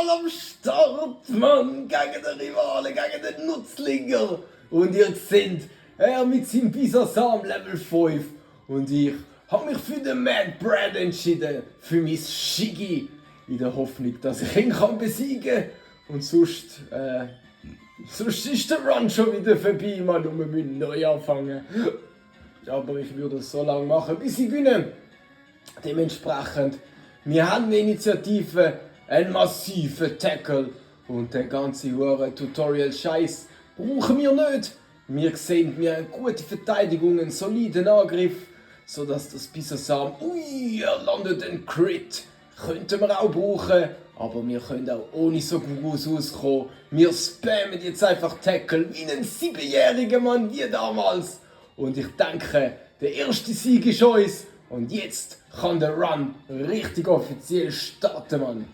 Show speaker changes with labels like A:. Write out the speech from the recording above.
A: Mal am Start, Mann, gegen den Rivalen, gegen den Nutzlinger. Und ihr seht, er mit seinem Bisasam Level 5 und ich habe mich für den Mad Brad entschieden, für mein Shiggy, in der Hoffnung, dass ich ihn besiegen kann. Und sonst ist der Run schon wieder vorbei, Mann, und wir müssen neu anfangen. Aber ich würde es so lange machen, bis ich gewinne. Dementsprechend, wir haben eine Initiative, einen massiven Tackle und den ganzen Tutorial-Scheiß brauchen wir nicht. Wir sehen, wir haben gute Verteidigung, einen soliden Angriff, sodass das Bisasam, er landet ein Crit, könnten wir auch brauchen, aber wir können auch ohne so gut auskommen. Wir spammen jetzt einfach Tackle wie ein 7-jähriger Mann wie damals. Und ich denke, der erste Sieg ist uns und jetzt kann der Run richtig offiziell starten, Mann.